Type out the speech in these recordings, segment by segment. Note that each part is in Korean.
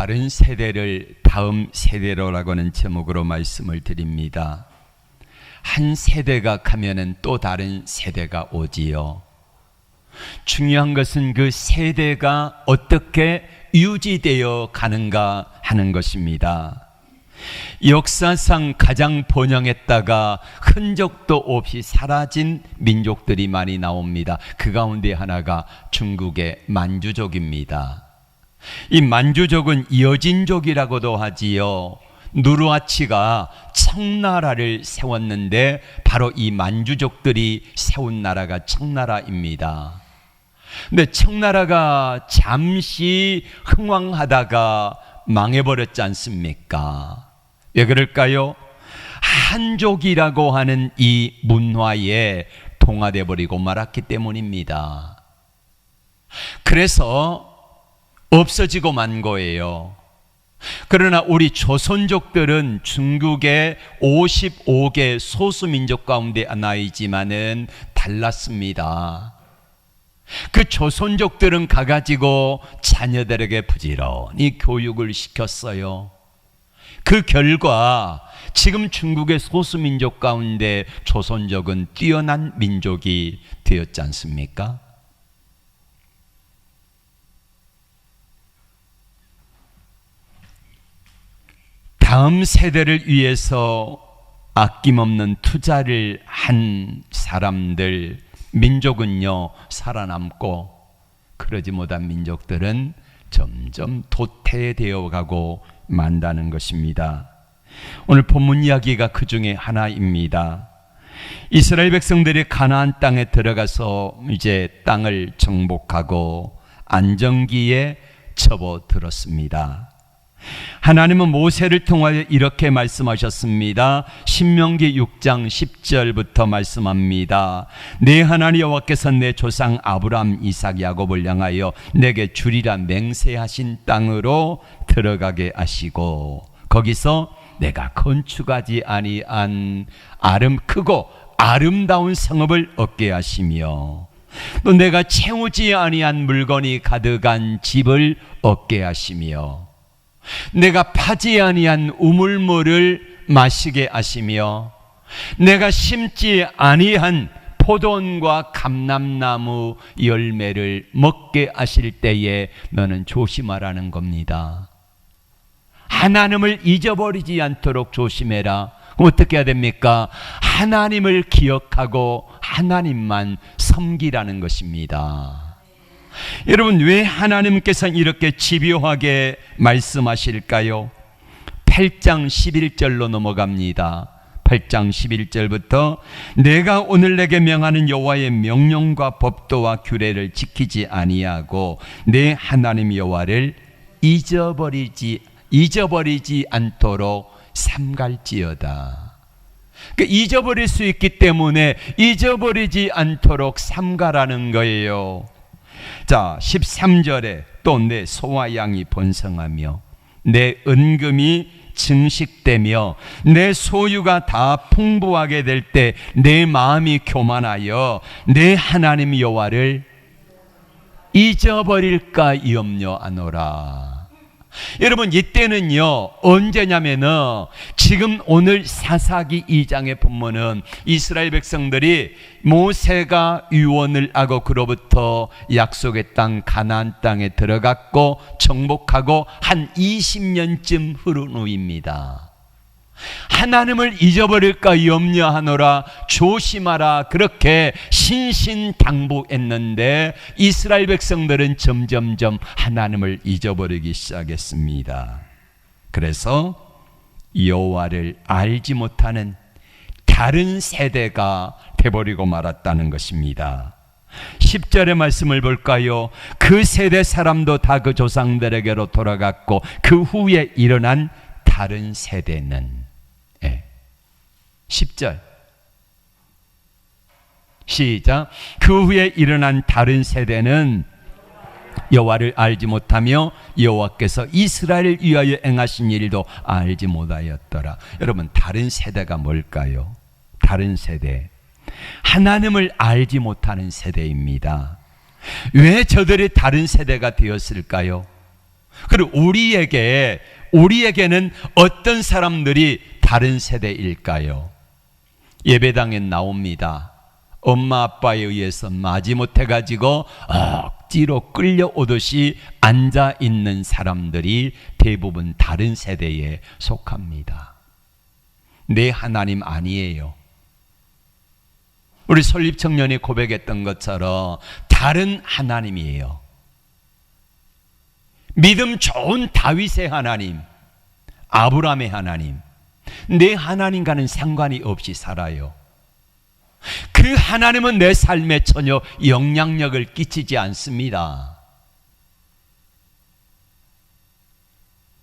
다른 세대를 다음 세대로라고는 제목으로 말씀을 드립니다. 한 세대가 가면은 또 다른 세대가 오지요. 중요한 것은 그 세대가 어떻게 유지되어 가는가 하는 것입니다. 역사상 가장 번영했다가 흔적도 없이 사라진 민족들이 많이 나옵니다. 그 가운데 하나가 중국의 만주족입니다. 이 만주족은 여진족이라고도 하지요. 누르하치가 청나라를 세웠는데 바로 이 만주족들이 세운 나라가 청나라입니다. 근데 청나라가 잠시 흥왕하다가 망해버렸지 않습니까? 왜 그럴까요? 한족이라고 하는 이 문화에 동화돼 버리고 말았기 때문입니다. 그래서 없어지고 만 거예요. 그러나 우리 조선족들은 중국의 55개 소수민족 가운데 하나이지만은 달랐습니다. 그 조선족들은 가가지고 자녀들에게 부지런히 교육을 시켰어요. 그 결과 지금 중국의 소수민족 가운데 조선족은 뛰어난 민족이 되었지 않습니까? 다음 세대를 위해서 아낌없는 투자를 한 사람들, 민족은요 살아남고, 그러지 못한 민족들은 점점 도태되어 가고 만다는 것입니다. 오늘 본문 이야기가 그 중에 하나입니다. 이스라엘 백성들이 가나안 땅에 들어가서 이제 땅을 정복하고 안정기에 접어들었습니다. 하나님은 모세를 통하여 이렇게 말씀하셨습니다. 신명기 6장 10절부터 말씀합니다. 내 하나님 여호와께서 내 조상 아브라함, 이삭, 야곱을 향하여 내게 주리라 맹세하신 땅으로 들어가게 하시고, 거기서 내가 건축하지 아니한 크고 아름다운 성읍을 얻게 하시며, 또 내가 채우지 아니한 물건이 가득한 집을 얻게 하시며, 내가 파지 아니한 우물물을 마시게 하시며, 내가 심지 아니한 포도원과 감람나무 열매를 먹게 하실 때에 너는 조심하라는 겁니다. 하나님을 잊어버리지 않도록 조심해라. 그럼 어떻게 해야 됩니까? 하나님을 기억하고 하나님만 섬기라는 것입니다. 여러분, 왜 하나님께서 이렇게 집요하게 말씀하실까요? 8장 11절로 넘어갑니다. 8장 11절부터 내가 오늘 내게 명하는 여호와의 명령과 법도와 규례를 지키지 아니하고 내 하나님 여호와를 잊어버리지 않도록 삼갈지어다. 잊어버릴 수 있기 때문에 잊어버리지 않도록 삼가라는 거예요. 자, 13절에 또 내 소와 양이 번성하며 내 은금이 증식되며 내 소유가 다 풍부하게 될 때 내 마음이 교만하여 내 하나님 여호와를 잊어버릴까 염려하노라. 여러분, 이때는요 언제냐면은 지금 오늘 사사기 2장의 본문은 이스라엘 백성들이 모세가 유언을 하고 그로부터 약속의 땅 가나안 땅에 들어갔고 정복하고 한 20년쯤 흐른 후입니다. 하나님을 잊어버릴까 염려하노라, 조심하라, 그렇게 신신당부했는데 이스라엘 백성들은 점점점 하나님을 잊어버리기 시작했습니다. 그래서 여호와를 알지 못하는 다른 세대가 돼버리고 말았다는 것입니다. 10절의 말씀을 볼까요? 그 세대 사람도 다 그 조상들에게로 돌아갔고 그 후에 일어난 다른 세대는 10절 시작. 그 후에 일어난 다른 세대는 여호와를 알지 못하며 여호와께서 이스라엘을 위하여 행하신 일도 알지 못하였더라. 여러분, 다른 세대가 뭘까요? 다른 세대, 하나님을 알지 못하는 세대입니다. 왜 저들이 다른 세대가 되었을까요? 그리고 우리에게는 어떤 사람들이 다른 세대일까요? 예배당에 나옵니다. 엄마 아빠에 의해서 마지못해 가지고 억지로 끌려오듯이 앉아 있는 사람들이 대부분 다른 세대에 속합니다. 내 하나님 아니에요. 우리 설립 청년이 고백했던 것처럼 다른 하나님이에요. 믿음 좋은 다윗의 하나님, 아브라함의 하나님, 내 하나님과는 상관이 없이 살아요. 그 하나님은 내 삶에 전혀 영향력을 끼치지 않습니다.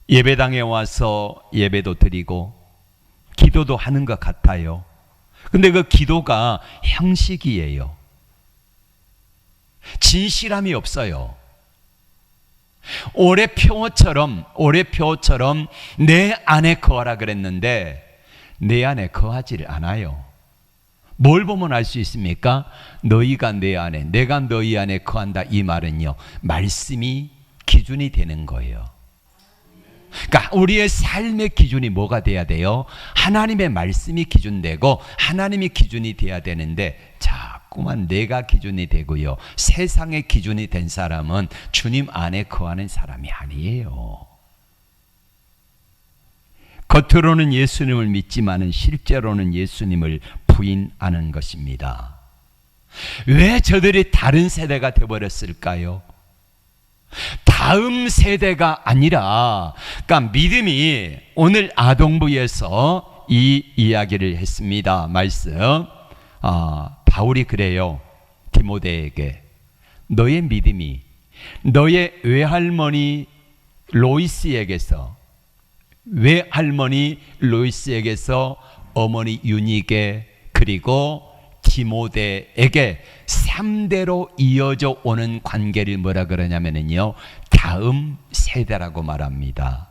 예배당에 와서 예배도 드리고 기도도 하는 것 같아요. 근데 그 기도가 형식이에요. 진실함이 없어요. 올해 표처럼 내 안에 거하라 그랬는데 내 안에 거하지를 않아요. 뭘 보면 알 수 있습니까? 너희가 내 안에, 내가 너희 안에 거한다. 이 말은요, 말씀이 기준이 되는 거예요. 그러니까 우리의 삶의 기준이 뭐가 돼야 돼요? 하나님의 말씀이 기준되고 하나님이 기준이 돼야 되는데 자꾸만 내가 기준이 되고요, 세상의 기준이 된 사람은 주님 안에 거하는 사람이 아니에요. 겉으로는 예수님을 믿지만은 실제로는 예수님을 부인하는 것입니다. 왜 저들이 다른 세대가 되어버렸을까요? 다음 세대가 아니라, 그러니까 믿음이, 오늘 아동부에서 이 이야기를 했습니다. 말씀, 바울이 그래요. 디모데에게 너의 믿음이 너의 외할머니 로이스에게서 어머니 유니게 그리고 디모데에게 3대로 이어져 오는 관계를 뭐라 그러냐면요, 다음 세대라고 말합니다.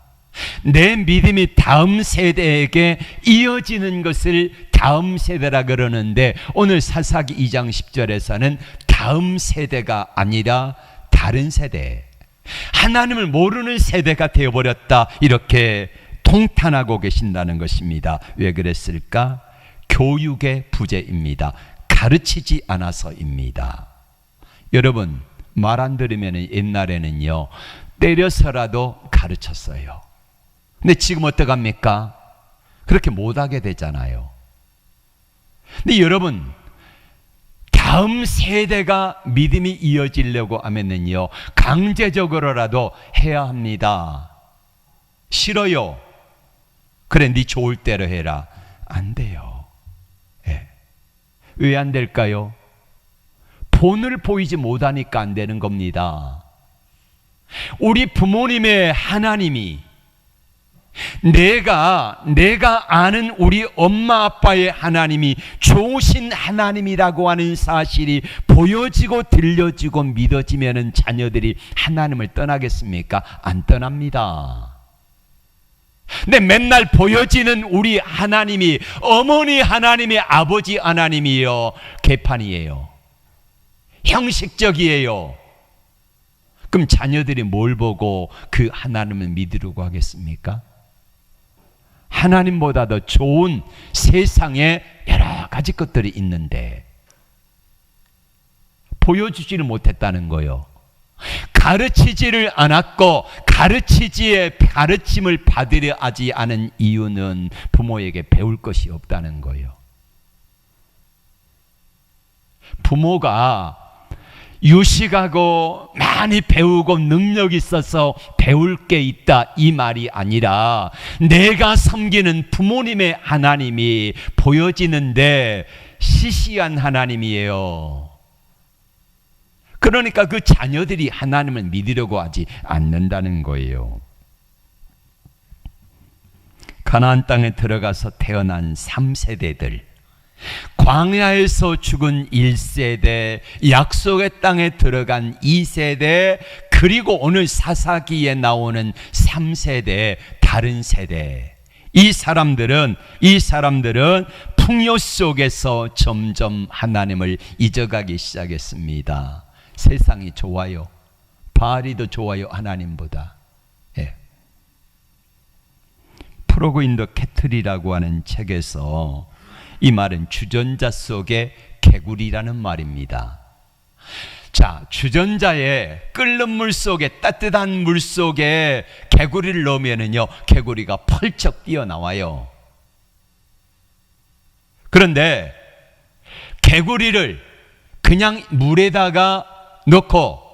내 믿음이 다음 세대에게 이어지는 것을 다음 세대라 그러는데, 오늘 사사기 2장 10절에서는 다음 세대가 아니라 다른 세대, 하나님을 모르는 세대가 되어버렸다, 이렇게 통탄하고 계신다는 것입니다. 왜 그랬을까? 교육의 부재입니다. 가르치지 않아서입니다. 여러분, 말 안 들으면 옛날에는요, 때려서라도 가르쳤어요. 근데 지금 어떡합니까? 그렇게 못하게 되잖아요. 근데 여러분, 다음 세대가 믿음이 이어지려고 하면은요, 강제적으로라도 해야 합니다. 싫어요. 그래, 네 좋을 대로 해라. 안 돼요. 예. 왜 안 될까요? 본을 보이지 못하니까 안 되는 겁니다. 우리 부모님의 하나님이, 내가 아는 우리 엄마 아빠의 하나님이 좋으신 하나님이라고 하는 사실이 보여지고 들려지고 믿어지면은 자녀들이 하나님을 떠나겠습니까? 안 떠납니다. 근데 맨날 보여지는 우리 하나님이, 어머니 하나님이, 아버지 하나님이요, 개판이에요. 형식적이에요. 그럼 자녀들이 뭘 보고 그 하나님을 믿으려고 하겠습니까? 하나님보다 더 좋은 세상에 여러 가지 것들이 있는데 보여주지를 못했다는 거예요. 가르치지를 않았고, 가르침을 받으려 하지 않은 이유는 부모에게 배울 것이 없다는 거예요. 부모가 유식하고 많이 배우고 능력 있어서 배울 게 있다, 이 말이 아니라 내가 섬기는 부모님의 하나님이 보여지는데 시시한 하나님이에요. 그러니까 그 자녀들이 하나님을 믿으려고 하지 않는다는 거예요. 가나안 땅에 들어가서 태어난 3세대들, 광야에서 죽은 1세대, 약속의 땅에 들어간 2세대, 그리고 오늘 사사기에 나오는 3세대, 다른 세대. 이 사람들은 풍요 속에서 점점 하나님을 잊어가기 시작했습니다. 세상이 좋아요. 바알이 더 좋아요, 하나님보다. 프로그 인더 캐틀이라고 하는 책에서 이 말은 주전자 속의 개구리라는 말입니다. 자, 주전자에 끓는 물 속에, 따뜻한 물 속에 개구리를 넣으면은요, 개구리가 펄쩍 뛰어나와요. 그런데 개구리를 그냥 물에다가 넣고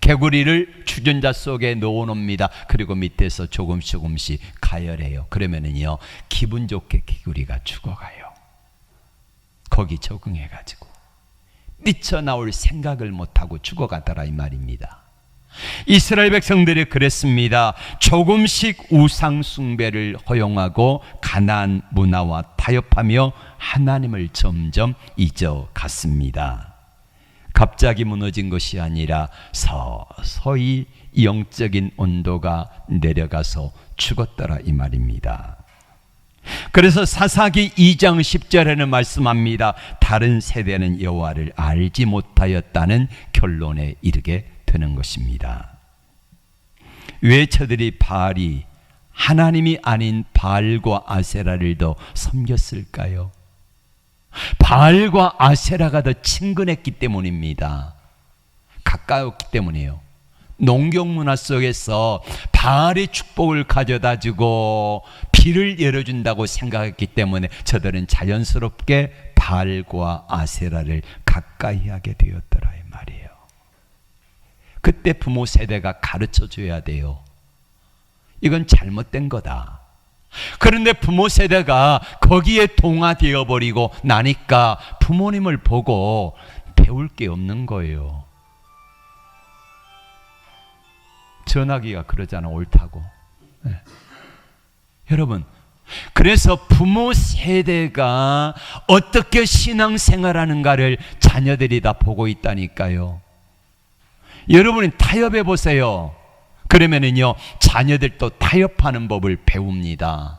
개구리를 주전자 속에 넣어 놓습니다. 그리고 밑에서 조금씩 가열해요. 그러면은요, 기분 좋게 개구리가 죽어가요. 거기 적응해가지고 뛰쳐나올 생각을 못하고 죽어가더라 이 말입니다. 이스라엘 백성들이 그랬습니다. 조금씩 우상 숭배를 허용하고 가나안 문화와 타협하며 하나님을 점점 잊어갔습니다. 갑자기 무너진 것이 아니라 서서히 영적인 온도가 내려가서 죽었더라 이 말입니다. 그래서 사사기 2장 10절에는 말씀합니다. 다른 세대는 여호와를 알지 못하였다는 결론에 이르게 되는 것입니다. 왜 저들이 바알이 하나님이 아닌 바알과 아세라를 더 섬겼을까요? 바알과 아세라가 더 친근했기 때문입니다. 가까웠기 때문이에요. 농경문화 속에서 바알의 축복을 가져다주고 비를 열어준다고 생각했기 때문에 저들은 자연스럽게 바알과 아세라를 가까이 하게 되었더라 이 말이에요. 그때 부모 세대가 가르쳐줘야 돼요. 이건 잘못된 거다. 그런데 부모 세대가 거기에 동화되어 버리고 나니까 부모님을 보고 배울 게 없는 거예요. 전화기가 그러잖아, 옳다고. 네. 여러분, 그래서 부모 세대가 어떻게 신앙생활하는가를 자녀들이 다 보고 있다니까요. 여러분이 타협해 보세요. 그러면은요, 자녀들도 타협하는 법을 배웁니다.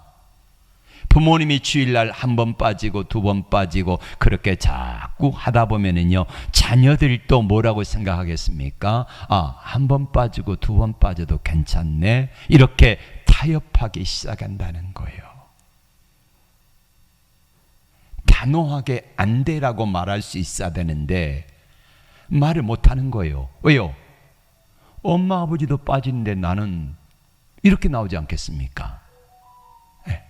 부모님이 주일날 한 번 빠지고 두 번 빠지고 그렇게 자꾸 하다 보면은요, 자녀들도 뭐라고 생각하겠습니까? 아, 한 번 빠지고 두 번 빠져도 괜찮네. 이렇게 타협하기 시작한다는 거예요. 단호하게 안 돼라고 말할 수 있어야 되는데 말을 못 하는 거예요. 왜요? 엄마 아버지도 빠지는데 나는 이렇게 나오지 않겠습니까? 네.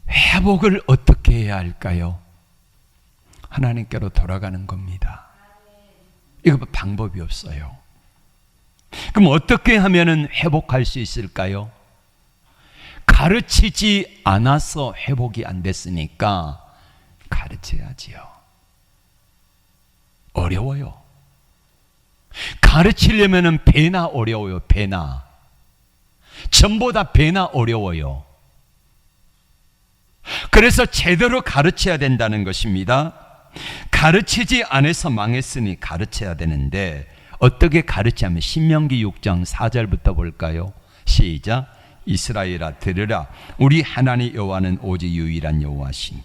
회복을 어떻게 해야 할까요? 하나님께로 돌아가는 겁니다. 이거 방법이 없어요. 그럼 어떻게 하면 회복할 수 있을까요? 가르치지 않아서 회복이 안 됐으니까 가르쳐야지요. 어려워요. 가르치려면 배나 어려워요. 배나. 전보다 배나 어려워요. 그래서 제대로 가르쳐야 된다는 것입니다. 가르치지 않아서 망했으니 가르쳐야 되는데 어떻게 가르치냐면 신명기 6장 4절부터 볼까요? 시작. 이스라엘아 들으라. 우리 하나님 여호와는 오직 유일한 여호와시니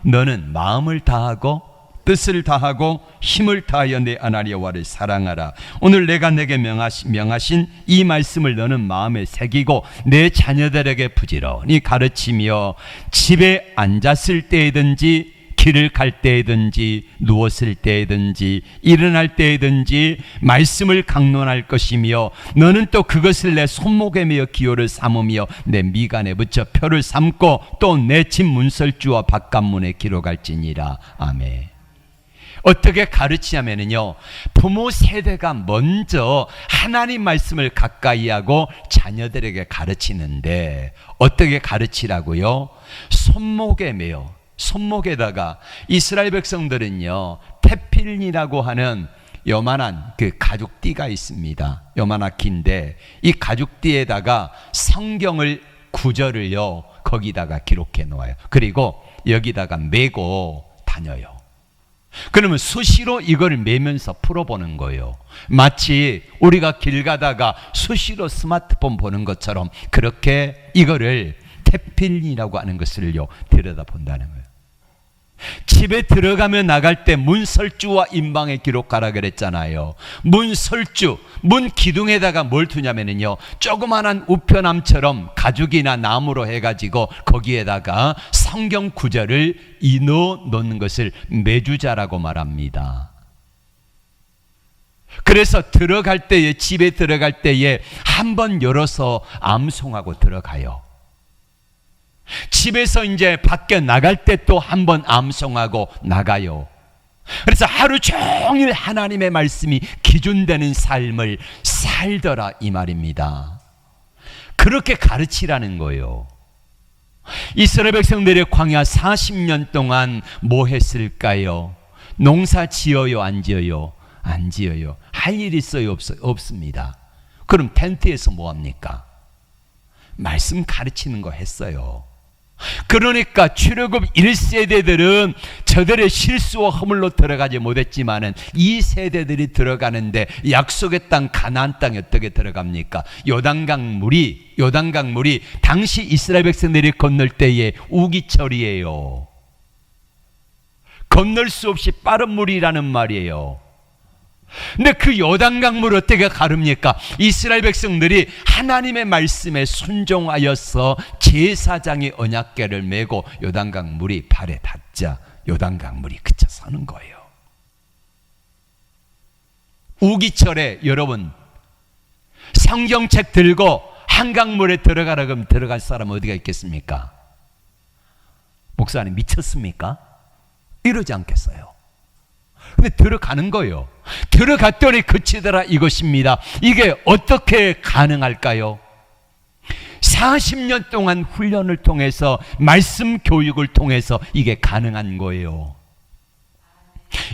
너는 마음을 다하고 뜻을 다하고 힘을 다하여 내 하나님 여호와를 사랑하라. 오늘 내가 내게 명하신 이 말씀을 너는 마음에 새기고 내 자녀들에게 부지런히 가르치며 집에 앉았을 때이든지 길을 갈 때이든지 누웠을 때이든지 일어날 때이든지 말씀을 강론할 것이며 너는 또 그것을 내 손목에 메어 기호를 삼으며 내 미간에 붙여 표를 삼고 또 내 집 문설주와 바깥문에 기록할지니라. 아멘. 어떻게 가르치냐면요, 부모 세대가 먼저 하나님 말씀을 가까이 하고 자녀들에게 가르치는데 어떻게 가르치라고요? 손목에 메어, 손목에다가 이스라엘 백성들은요 테필이라고 하는 요만한 그 가죽띠가 있습니다. 요만한 긴데 이 가죽띠에다가 성경을 구절을요 거기다가 기록해 놓아요. 그리고 여기다가 메고 다녀요. 그러면 수시로 이걸 매면서 풀어보는 거예요. 마치 우리가 길 가다가 수시로 스마트폰 보는 것처럼 그렇게 이거를 테필이라고 하는 것을요 들여다본다는 거예요. 집에 들어가면 나갈 때 문설주와 인방에 기록하라 그랬잖아요. 문설주, 문 기둥에다가 뭘 두냐면요, 조그만한 우편함처럼 가죽이나 나무로 해가지고 거기에다가 성경 구절을 넣어 놓는 것을 매주자라고 말합니다. 그래서 들어갈 때에, 집에 들어갈 때에 한번 열어서 암송하고 들어가요. 집에서 이제 밖에 나갈 때 또 한 번 암송하고 나가요. 그래서 하루 종일 하나님의 말씀이 기준되는 삶을 살더라 이 말입니다. 그렇게 가르치라는 거예요. 이스라엘 백성들의 광야 40년 동안 뭐 했을까요? 농사 지어요, 안 지어요? 안 지어요. 할 일 있어요, 없습니다. 그럼 텐트에서 뭐 합니까? 말씀 가르치는 거 했어요. 그러니까 출애굽 1세대들은 저들의 실수와 허물로 들어가지 못했지만은 이 세대들이 들어가는데 약속의 땅 가나안 땅에 어떻게 들어갑니까? 요단강 물이 당시 이스라엘 백성들이 건널 때에 우기철이에요. 건널 수 없이 빠른 물이라는 말이에요. 근데 그 요단강물 어떻게 가릅니까? 이스라엘 백성들이 하나님의 말씀에 순종하여서 제사장의 언약궤를 메고 요단강물이 발에 닿자 요단강물이 그쳐 서는 거예요. 우기철에 여러분 성경책 들고 한강물에 들어가라 그러면 들어갈 사람 어디가 있겠습니까? 목사님 미쳤습니까? 이러지 않겠어요. 근데 들어가는 거예요. 들어갔더니 그치더라 이것입니다. 이게 어떻게 가능할까요? 40년 동안 훈련을 통해서 말씀 교육을 통해서 이게 가능한 거예요.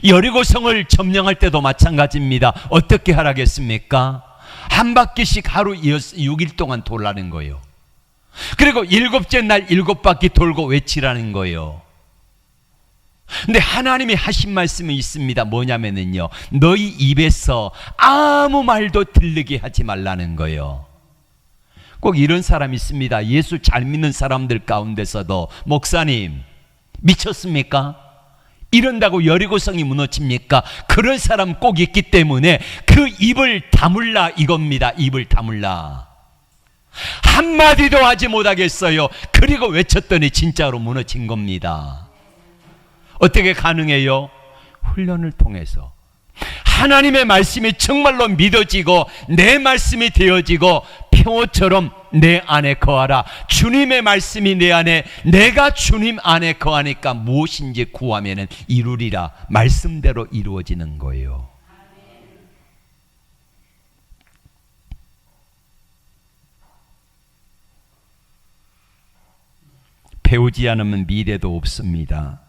여리고성을 점령할 때도 마찬가지입니다. 어떻게 하라겠습니까? 한 바퀴씩 하루 6일 동안 돌라는 거예요. 그리고 7째 날 7바퀴 돌고 외치라는 거예요. 근데 하나님이 하신 말씀이 있습니다. 뭐냐면요, 너희 입에서 아무 말도 들리게 하지 말라는 거예요. 꼭 이런 사람 있습니다. 예수 잘 믿는 사람들 가운데서도 목사님 미쳤습니까? 이런다고 여리고성이 무너집니까? 그런 사람 꼭 있기 때문에 그 입을 다물라 이겁니다. 입을 다물라. 한마디도 하지 못하겠어요. 그리고 외쳤더니 진짜로 무너진 겁니다. 어떻게 가능해요? 훈련을 통해서 하나님의 말씀이 정말로 믿어지고 내 말씀이 되어지고 평호처럼 내 안에 거하라. 주님의 말씀이 내 안에, 내가 주님 안에 거하니까 무엇인지 구하면 이루리라. 말씀대로 이루어지는 거예요. 배우지 않으면 미래도 없습니다.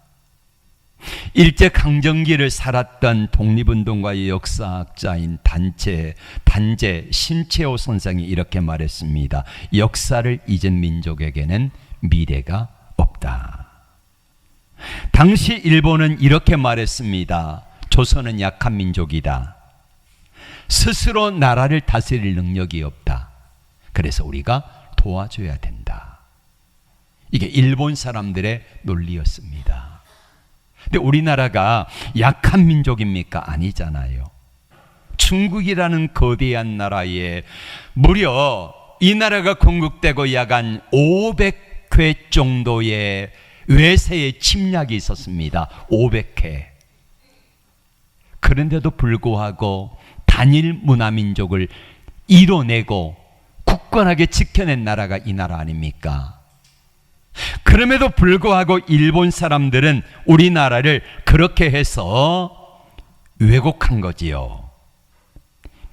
일제강점기를 살았던 독립운동가의 역사학자인 단재 신채호 선생이 이렇게 말했습니다. 역사를 잊은 민족에게는 미래가 없다. 당시 일본은 이렇게 말했습니다. 조선은 약한 민족이다. 스스로 나라를 다스릴 능력이 없다. 그래서 우리가 도와줘야 된다. 이게 일본 사람들의 논리였습니다. 근데 우리나라가 약한 민족입니까? 아니잖아요. 중국이라는 거대한 나라에 무려 이 나라가 건국되고 약 한 500회 정도의 외세의 침략이 있었습니다. 500회. 그런데도 불구하고 단일 문화민족을 이뤄내고 굳건하게 지켜낸 나라가 이 나라 아닙니까? 그럼에도 불구하고 일본 사람들은 우리나라를 그렇게 해서 왜곡한 거지요.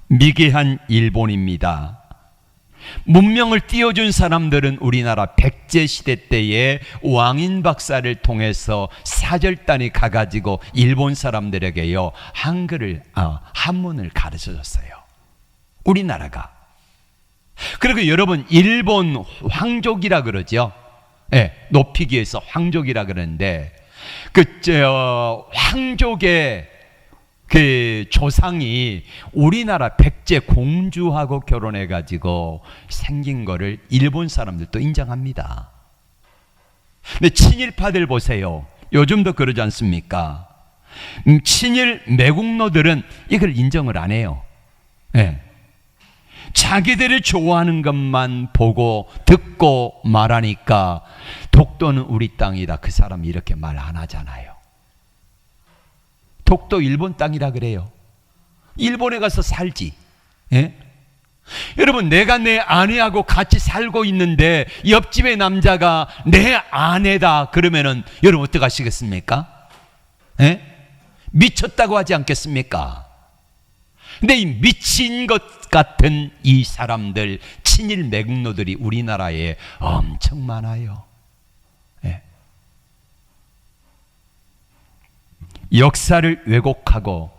미개한 일본입니다. 문명을 띄워준 사람들은 우리나라 백제시대 때에 왕인 박사를 통해서 사절단이 가가지고 일본 사람들에게요 한문을 가르쳐줬어요. 우리나라가. 그리고 여러분 일본 황족이라 그러죠. 네, 높이기 위해서 황족이라 그러는데 황족의 그 조상이 우리나라 백제 공주하고 결혼해 가지고 생긴 거를 일본 사람들도 인정합니다. 근데 친일파들 보세요. 요즘도 그러지 않습니까? 친일 매국노들은 이걸 인정을 안 해요. 예. 자기들이 좋아하는 것만 보고 듣고 말하니까 독도는 우리 땅이다, 그 사람이 이렇게 말 안 하잖아요. 독도 일본 땅이라 그래요. 일본에 가서 살지. 예? 여러분, 내가 내 아내하고 같이 살고 있는데 옆집의 남자가 내 아내다 그러면은 여러분 어떻게 하시겠습니까? 예? 미쳤다고 하지 않겠습니까? 근데 이 미친 것 같은 이 사람들, 친일 매국노들이 우리나라에 엄청 많아요. 예. 역사를 왜곡하고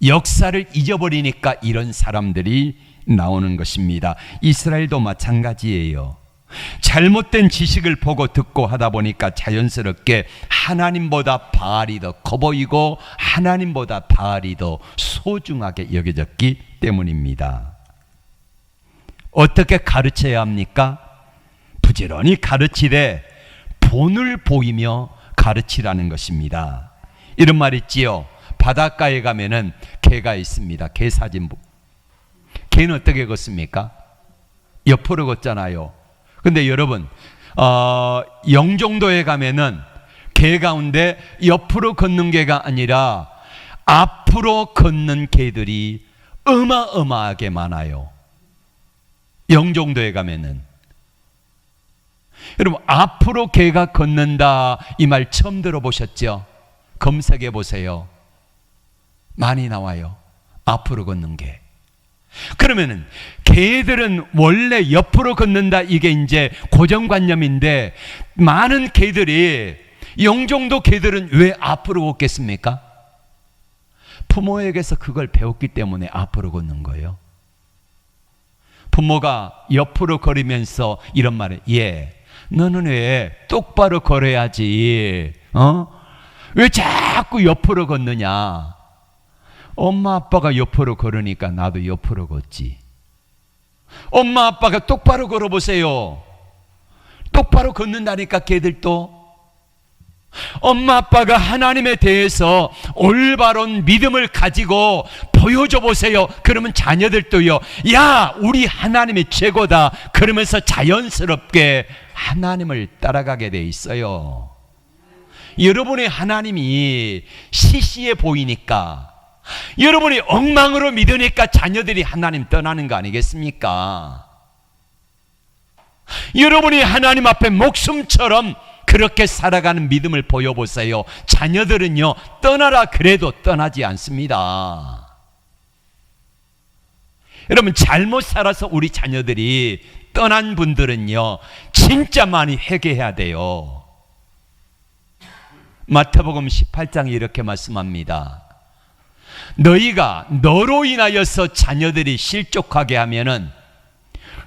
역사를 잊어버리니까 이런 사람들이 나오는 것입니다. 이스라엘도 마찬가지예요. 잘못된 지식을 보고 듣고 하다 보니까 자연스럽게 하나님보다 바알이 더 커 보이고 하나님보다 바알이 더 소중하게 여겨졌기 때문입니다. 어떻게 가르쳐야 합니까? 부지런히 가르치되 본을 보이며 가르치라는 것입니다. 이런 말 있지요. 바닷가에 가면은 개가 있습니다. 개 사진. 개는 어떻게 걷습니까? 옆으로 걷잖아요. 근데 여러분, 영종도에 가면은 개 가운데 옆으로 걷는 개가 아니라 앞으로 걷는 개들이 어마어마하게 많아요. 영종도에 가면은. 여러분, 앞으로 개가 걷는다 이 말 처음 들어보셨죠? 검색해 보세요. 많이 나와요. 앞으로 걷는 개. 그러면은 개들은 원래 옆으로 걷는다, 이게 이제 고정관념인데 많은 개들이, 영종도 개들은 왜 앞으로 걷겠습니까? 부모에게서 그걸 배웠기 때문에 앞으로 걷는 거예요. 부모가 옆으로 걸으면서 이런 말을, 너는 왜 똑바로 걸어야지, 왜 자꾸 옆으로 걷느냐? 엄마 아빠가 옆으로 걸으니까 나도 옆으로 걷지. 엄마 아빠가 똑바로 걸어보세요. 똑바로 걷는다니까 개들도. 엄마 아빠가 하나님에 대해서 올바른 믿음을 가지고 보여줘 보세요. 그러면 자녀들도요, 야, 우리 하나님이 최고다 그러면서 자연스럽게 하나님을 따라가게 돼 있어요. 여러분의 하나님이 시시해 보이니까, 여러분이 엉망으로 믿으니까 자녀들이 하나님 떠나는 거 아니겠습니까? 여러분이 하나님 앞에 목숨처럼 그렇게 살아가는 믿음을 보여보세요. 자녀들은요, 떠나라 그래도 떠나지 않습니다. 여러분, 잘못 살아서 우리 자녀들이 떠난 분들은요, 진짜 많이 회개해야 돼요. 마태복음 18장에 이렇게 말씀합니다. 너희가 너로 인하여서 자녀들이 실족하게 하면은,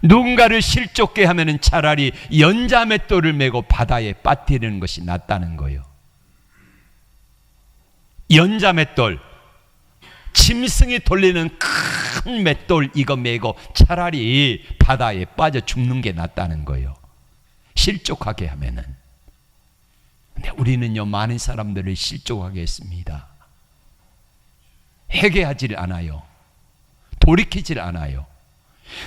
누군가를 실족게 하면은 차라리 연자맷돌을 메고 바다에 빠뜨리는 것이 낫다는 거예요. 연자맷돌, 짐승이 돌리는 큰 맷돌 이거 메고 차라리 바다에 빠져 죽는 게 낫다는 거예요. 실족하게 하면은. 근데 우리는요, 많은 사람들을 실족하게 했습니다. 회개하질 않아요. 돌이키질 않아요.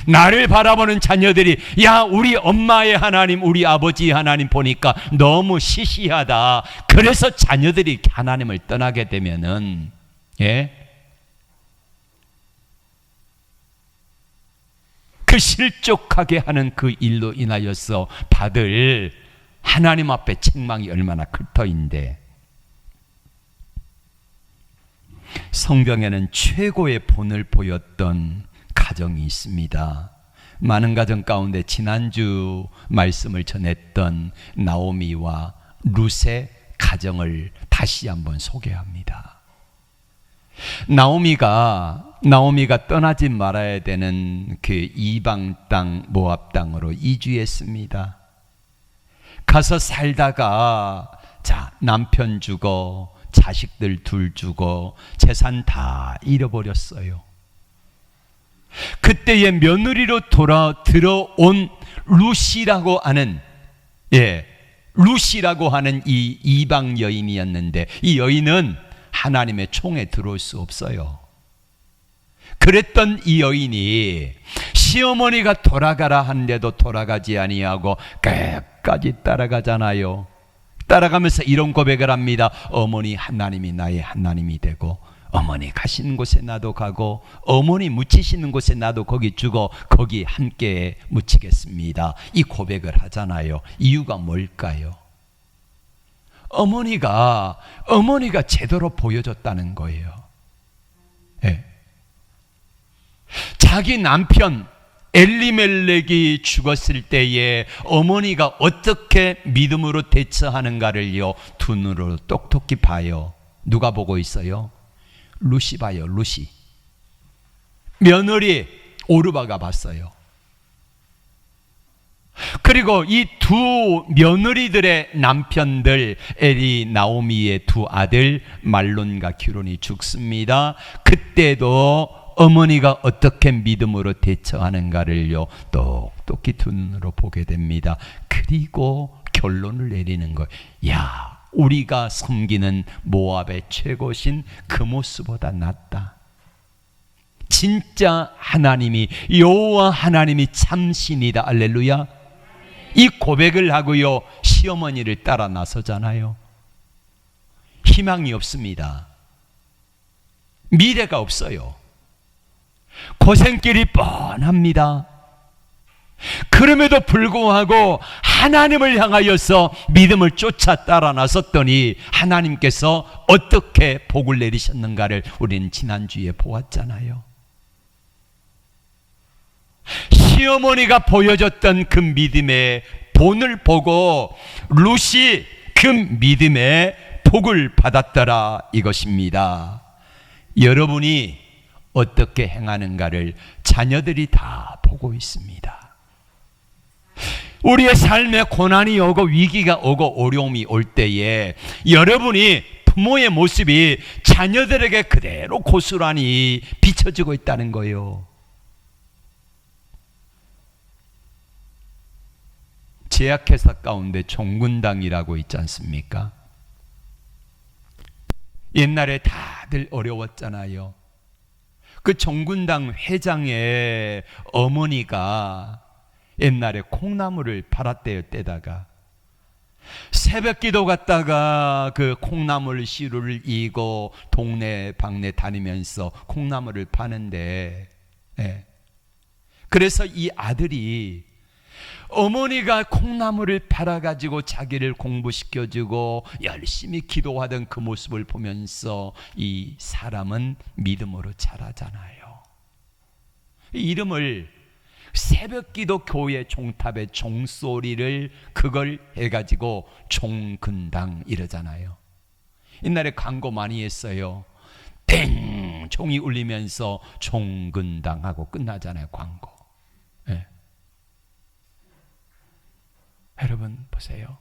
나를 바라보는 자녀들이, 야, 우리 엄마의 하나님, 우리 아버지의 하나님 보니까 너무 시시하다. 그래서 자녀들이 하나님을 떠나게 되면은, 그 실족하게 하는 그 일로 인하여서 받을 하나님 앞에 책망이 얼마나 클 터인데, 성경에는 최고의 본을 보였던 가정이 있습니다. 많은 가정 가운데 지난주 말씀을 전했던 나오미와 룻의 가정을 다시 한번 소개합니다. 나오미가 떠나지 말아야 되는 그 이방 땅 모압 땅으로 이주했습니다. 가서 살다가 남편 죽어, 자식들 둘 죽어, 재산 다 잃어버렸어요. 그때의 며느리로 들어온 룻이라고 하는 루시라고 하는 이 이방 여인이었는데, 이 여인은 하나님의 총에 들어올 수 없어요. 그랬던 이 여인이 시어머니가 돌아가라 하는데도 돌아가지 아니하고 끝까지 따라가잖아요. 따라가면서 이런 고백을 합니다. 어머니 하나님이 나의 하나님이 되고, 어머니 가시는 곳에 나도 가고, 어머니 묻히시는 곳에 나도 거기 주고 거기 함께 묻히겠습니다. 이 고백을 하잖아요. 이유가 뭘까요? 어머니가 제대로 보여줬다는 거예요. 네. 자기 남편 엘리멜렉이 죽었을 때에 어머니가 어떻게 믿음으로 대처하는가를요, 두 눈으로 똑똑히 봐요. 누가 보고 있어요? 루시 봐요. 루시. 며느리 오르바가 봤어요. 그리고 이 두 며느리들의 남편들, 에리 나오미의 두 아들 말론과 기론이 죽습니다. 그때도 어머니가 어떻게 믿음으로 대처하는가를요, 똑똑히 두 눈으로 보게 됩니다. 그리고 결론을 내리는 거예요. 야, 우리가 섬기는 모압의 최고신 그모스보다 낫다. 진짜 하나님이, 여호와 하나님이 참신이다. 할렐루야. 이 고백을 하고요, 시어머니를 따라 나서잖아요. 희망이 없습니다. 미래가 없어요. 고생길이 뻔합니다. 그럼에도 불구하고 하나님을 향하여서 믿음을 쫓아 따라 나섰더니 하나님께서 어떻게 복을 내리셨는가를 우리는 지난주에 보았잖아요. 시어머니가 보여줬던 그 믿음의 본을 보고 룻이 그 믿음의 복을 받았더라, 이것입니다. 여러분이 어떻게 행하는가를 자녀들이 다 보고 있습니다. 우리의 삶에 고난이 오고 위기가 오고 어려움이 올 때에 여러분이 부모의 모습이 자녀들에게 그대로 고스란히 비춰지고 있다는 거예요. 제약회사 가운데 종군당이라고 있지 않습니까? 옛날에 다들 어려웠잖아요. 그 종군당 회장의 어머니가 옛날에 콩나물을 팔았대요. 떼다가 새벽 기도 갔다가 그 콩나물 시루를 이고 동네 방네 다니면서 콩나물을 파는데, 그래서 이 아들이 어머니가 콩나물을 팔아가지고 자기를 공부시켜주고 열심히 기도하던 그 모습을 보면서 이 사람은 믿음으로 자라잖아요. 이름을 새벽기도 교회 종탑의 종소리를 그걸 해가지고 종근당 이러잖아요. 옛날에 광고 많이 했어요. 땡! 종이 울리면서 종근당 하고 끝나잖아요, 광고. 여러분 보세요.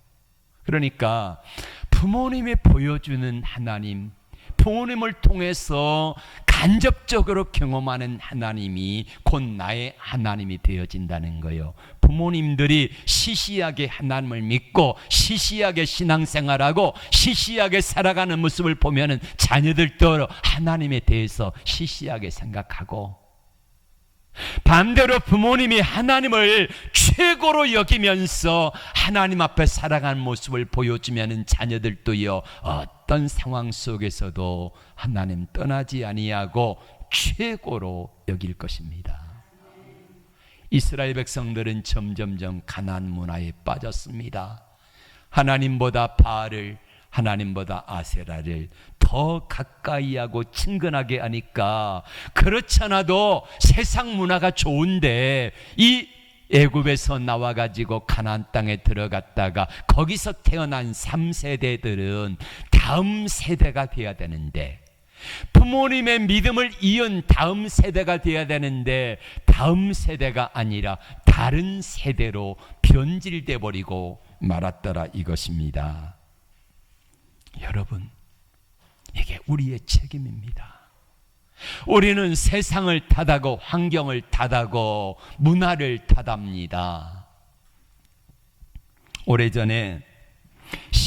그러니까 부모님이 보여주는 하나님, 부모님을 통해서 간접적으로 경험하는 하나님이 곧 나의 하나님이 되어진다는 거예요. 부모님들이 시시하게 하나님을 믿고 시시하게 신앙생활하고 시시하게 살아가는 모습을 보면은 자녀들도 하나님에 대해서 시시하게 생각하고, 반대로 부모님이 하나님을 최고로 여기면서 하나님 앞에 살아가는 모습을 보여주면 자녀들도요, 어떤 상황 속에서도 하나님 떠나지 아니하고 최고로 여길 것입니다. 이스라엘 백성들은 점점점 가나안 문화에 빠졌습니다. 하나님보다 바알을, 하나님보다 아세라를 더 가까이 하고 친근하게 하니까, 그렇잖아도 세상 문화가 좋은데 이 애굽에서 나와가지고 가나안 땅에 들어갔다가 거기서 태어난 3세대들은 다음 세대가 되어야 되는데, 부모님의 믿음을 이은 다음 세대가 되어야 되는데 다음 세대가 아니라 다른 세대로 변질돼 버리고 말았더라, 이것입니다. 여러분, 이게 우리의 책임입니다. 우리는 세상을 탓하고 환경을 탓하고 문화를 탓합니다. 오래전에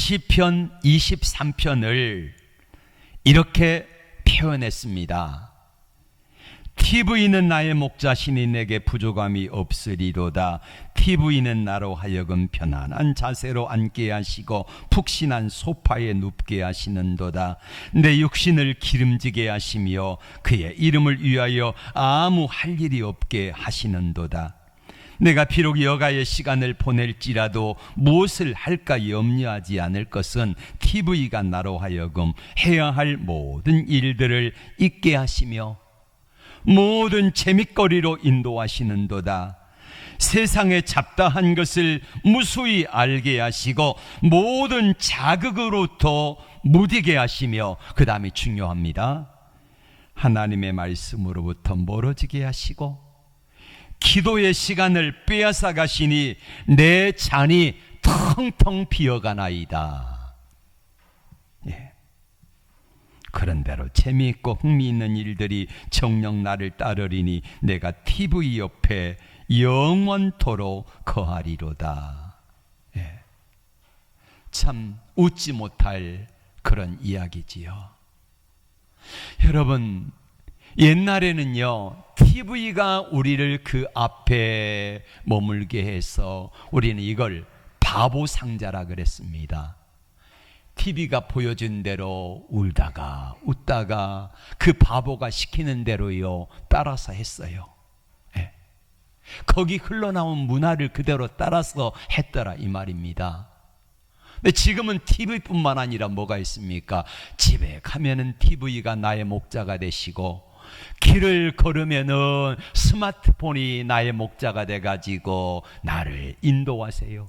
시편 23편을 이렇게 표현했습니다. TV는 나의 목자시니 내게 부족함이 없으리로다. TV는 나로 하여금 편안한 자세로 앉게 하시고 푹신한 소파에 눕게 하시는도다. 내 육신을 기름지게 하시며 그의 이름을 위하여 아무 할 일이 없게 하시는도다. 내가 비록 여가의 시간을 보낼지라도 무엇을 할까 염려하지 않을 것은 TV가 나로 하여금 해야 할 모든 일들을 잊게 하시며 모든 재밌거리로 인도하시는도다. 세상의 잡다한 것을 무수히 알게 하시고 모든 자극으로부터 무디게 하시며, 그 다음이 중요합니다. 하나님의 말씀으로부터 멀어지게 하시고 기도의 시간을 빼앗아 가시니 내 잔이 텅텅 비어가나이다. 예. 그런대로 재미있고 흥미있는 일들이 정녕 나를 따르리니 내가 TV 옆에 영원토록 거하리로다. 예. 참 웃지 못할 그런 이야기지요. 여러분, 옛날에는요, TV가 우리를 그 앞에 머물게 해서 우리는 이걸 바보 상자라 그랬습니다. TV가 보여준 대로 울다가 웃다가 그 바보가 시키는 대로요 따라서 했어요. 예. 거기 흘러나온 문화를 그대로 따라서 했더라 이 말입니다. 근데 지금은 TV뿐만 아니라 뭐가 있습니까? 집에 가면은 TV가 나의 목자가 되시고, 길을 걸으면은 스마트폰이 나의 목자가 돼가지고 나를 인도하세요.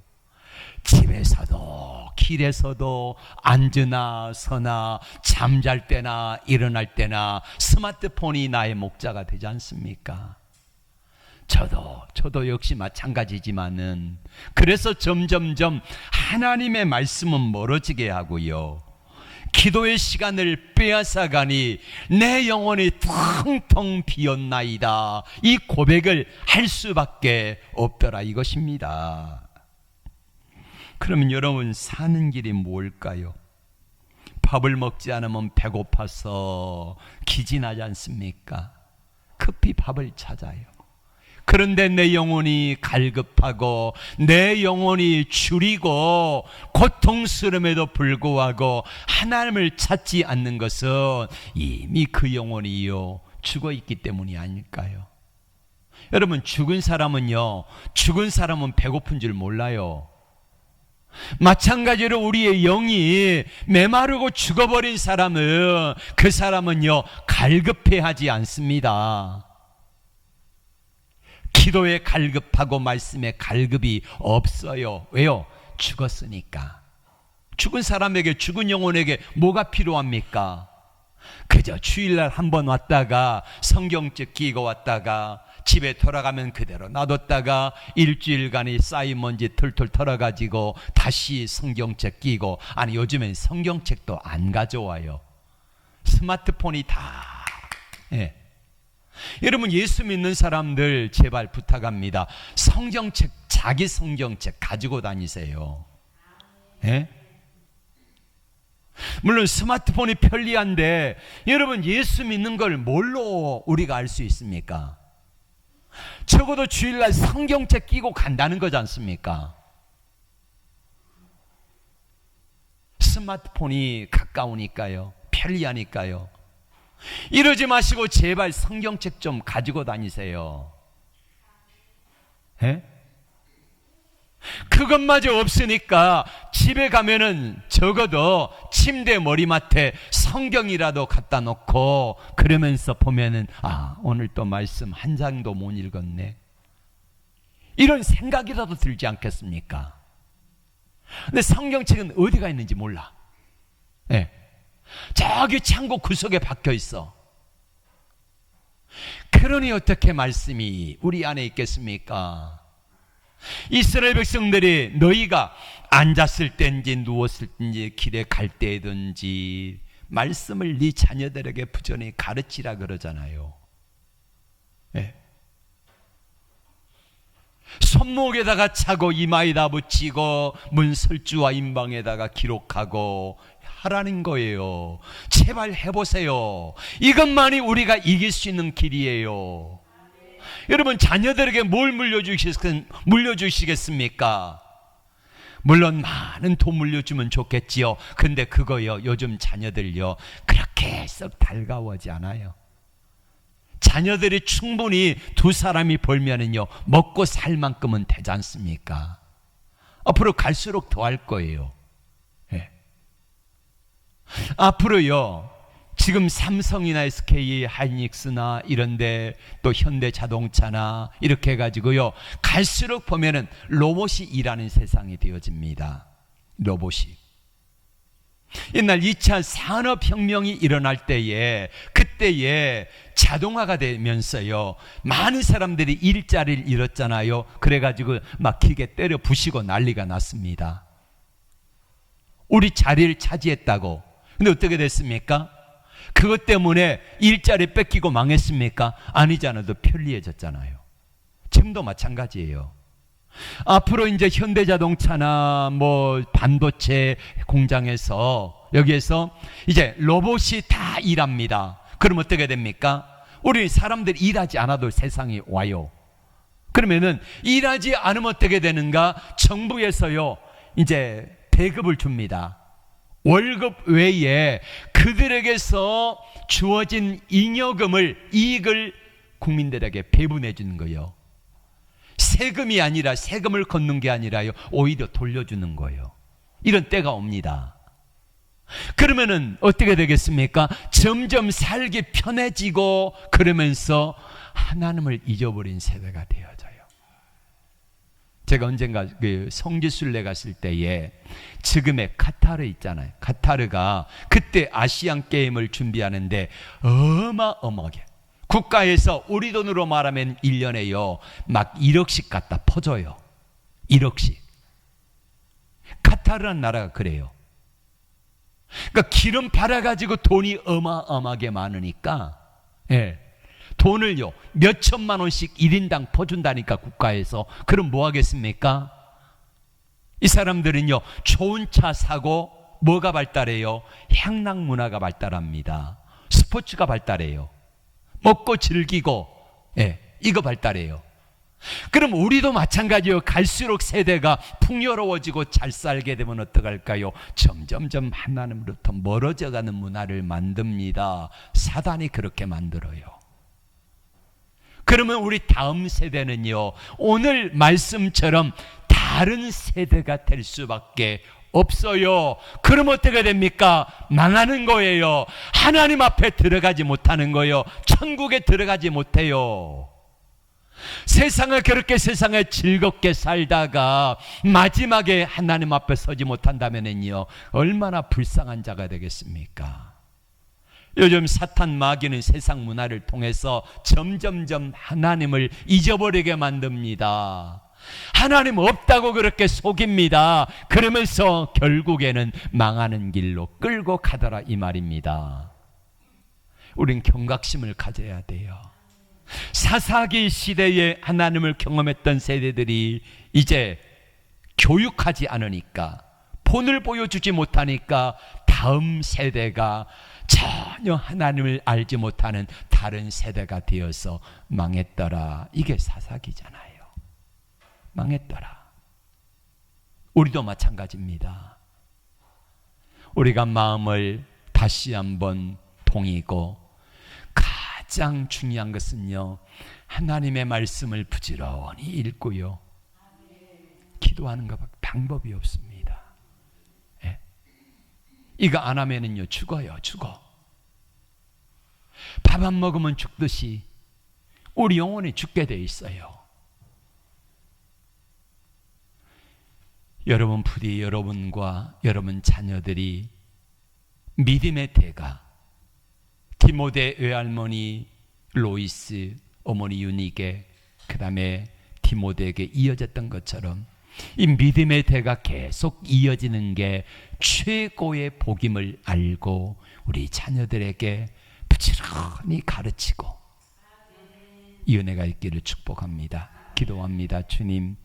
집에서도 길에서도 앉으나 서나 잠잘 때나 일어날 때나 스마트폰이 나의 목자가 되지 않습니까? 저도 역시 마찬가지지만은, 그래서 점점점 하나님의 말씀은 멀어지게 하고요, 기도의 시간을 빼앗아가니 내 영혼이 텅텅 비었나이다, 이 고백을 할 수밖에 없더라 이것입니다. 그러면 여러분, 사는 길이 뭘까요? 밥을 먹지 않으면 배고파서 기진하지 않습니까? 급히 밥을 찾아요. 그런데 내 영혼이 갈급하고 내 영혼이 주리고 고통스러움에도 불구하고 하나님을 찾지 않는 것은 이미 그 영혼이요 죽어 있기 때문이 아닐까요? 여러분, 죽은 사람은 배고픈 줄 몰라요. 마찬가지로 우리의 영이 메마르고 죽어버린 사람은 그 사람은요 갈급해하지 않습니다. 기도에 갈급하고 말씀에 갈급이 없어요. 왜요? 죽었으니까. 죽은 사람에게, 죽은 영혼에게 뭐가 필요합니까? 그저 주일날 한번 왔다가 성경책 끼고 왔다가 집에 돌아가면 그대로 놔뒀다가 일주일간이 쌓인 먼지 털털 털어가지고 다시 성경책 끼고, 아니 요즘엔 성경책도 안 가져와요. 스마트폰이 다. 예. 여러분, 예수 믿는 사람들 제발 부탁합니다. 성경책, 자기 성경책 가지고 다니세요. 예? 물론 스마트폰이 편리한데 여러분, 예수 믿는 걸 뭘로 우리가 알 수 있습니까? 적어도 주일날 성경책 끼고 간다는 거지 않습니까? 스마트폰이 가까우니까요, 편리하니까요. 이러지 마시고 제발 성경책 좀 가지고 다니세요. 예? 그것마저 없으니까 집에 가면은 적어도 침대 머리맡에 성경이라도 갖다 놓고 그러면서 보면은, 아, 오늘 또 말씀 한 장도 못 읽었네, 이런 생각이라도 들지 않겠습니까? 근데 성경책은 어디가 있는지 몰라. 예. 저기 창고 구석에 박혀 있어. 그러니 어떻게 말씀이 우리 안에 있겠습니까? 이스라엘 백성들이 너희가 앉았을 때인지 누웠을 때인지 길에 갈 때든지 말씀을 네 자녀들에게 부전히 가르치라 그러잖아요. 네. 손목에다가 차고 이마에다 붙이고 문설주와 인방에다가 기록하고 하라는 거예요. 제발 해보세요. 이것만이 우리가 이길 수 있는 길이에요. 여러분, 자녀들에게 뭘 물려주시겠습니까? 물론 많은 돈 물려주면 좋겠지요. 근데 그거요, 요즘 자녀들요 그렇게 썩 달가워하지 않아요. 자녀들이 충분히 두 사람이 벌면은요 먹고 살 만큼은 되지 않습니까? 앞으로 갈수록 더 할 거예요. 예. 앞으로요 지금 삼성이나 SK 하이닉스나 이런데 또 현대자동차나 이렇게 해가지고요 갈수록 보면은 로봇이 일하는 세상이 되어집니다. 로봇이. 옛날 2차 산업혁명이 일어날 때에 그때에 자동화가 되면서요 많은 사람들이 일자리를 잃었잖아요. 그래가지고 막 기계 때려 부시고 난리가 났습니다. 우리 자리를 차지했다고. 근데 어떻게 됐습니까? 그것 때문에 일자리 뺏기고 망했습니까? 아니잖아요. 더 편리해졌잖아요. 지금도 마찬가지예요. 앞으로 이제 현대자동차나 뭐 반도체 공장에서 여기에서 이제 로봇이 다 일합니다. 그럼 어떻게 됩니까? 우리 사람들이 일하지 않아도 세상이 와요. 그러면은 일하지 않으면 어떻게 되는가? 정부에서요 이제 배급을 줍니다. 월급 외에 그들에게서 주어진 잉여금을, 이익을 국민들에게 배분해 주는 거예요. 세금이 아니라, 세금을 걷는 게 아니라요 오히려 돌려주는 거예요. 이런 때가 옵니다. 그러면은 어떻게 되겠습니까? 점점 살기 편해지고 그러면서 하나님을 잊어버린 세대가 되어져요. 제가 언젠가 그 성지순례 갔을 때에 지금의 카타르 있잖아요. 카타르가 그때 아시안 게임을 준비하는데 어마어마하게 국가에서 우리 돈으로 말하면 1년에요 막 1억씩 갖다 퍼줘요. 1억씩. 카타르라는 나라가 그래요. 그러니까 기름 팔아가지고 돈이 어마어마하게 많으니까 예, 돈을요 몇 천만 원씩 1인당 퍼준다니까 국가에서. 그럼 뭐 하겠습니까? 이 사람들은요 좋은 차 사고 뭐가 발달해요? 향락 문화가 발달합니다. 스포츠가 발달해요. 먹고 즐기고 예, 이거 발달해요. 그럼 우리도 마찬가지예요. 갈수록 세대가 풍요로워지고 잘 살게 되면 어떡할까요? 점점점 하나님으로부터 멀어져가는 문화를 만듭니다. 사단이 그렇게 만들어요. 그러면 우리 다음 세대는요 오늘 말씀처럼 다른 세대가 될 수밖에 없어요. 그럼 어떻게 됩니까? 망하는 거예요. 하나님 앞에 들어가지 못하는 거예요. 천국에 들어가지 못해요. 세상을 그렇게 세상에 즐겁게 살다가 마지막에 하나님 앞에 서지 못한다면요 얼마나 불쌍한 자가 되겠습니까? 요즘 사탄 마귀는 세상 문화를 통해서 점점점 하나님을 잊어버리게 만듭니다. 하나님 없다고 그렇게 속입니다. 그러면서 결국에는 망하는 길로 끌고 가더라 이 말입니다. 우린 경각심을 가져야 돼요. 사사기 시대에 하나님을 경험했던 세대들이 이제 교육하지 않으니까, 본을 보여주지 못하니까 다음 세대가 전혀 하나님을 알지 못하는 다른 세대가 되어서 망했더라. 이게 사사기잖아요. 망했더라. 우리도 마찬가지입니다. 우리가 마음을 다시 한번 동이고, 가장 중요한 것은요 하나님의 말씀을 부지런히 읽고요 기도하는 것밖에 방법이 없습니다. 예. 이거 안 하면은요 죽어요. 죽어. 밥 안 먹으면 죽듯이 우리 영혼이 죽게 돼 있어요. 여러분 부디 여러분과 여러분 자녀들이 믿음의 대가, 디모데 외할머니 로이스, 어머니 유니게, 그 다음에 디모데에게 이어졌던 것처럼 이 믿음의 대가 계속 이어지는 게 최고의 복임을 알고 우리 자녀들에게 부지런히 가르치고 이 은혜가 있기를 축복합니다. 기도합니다. 주님,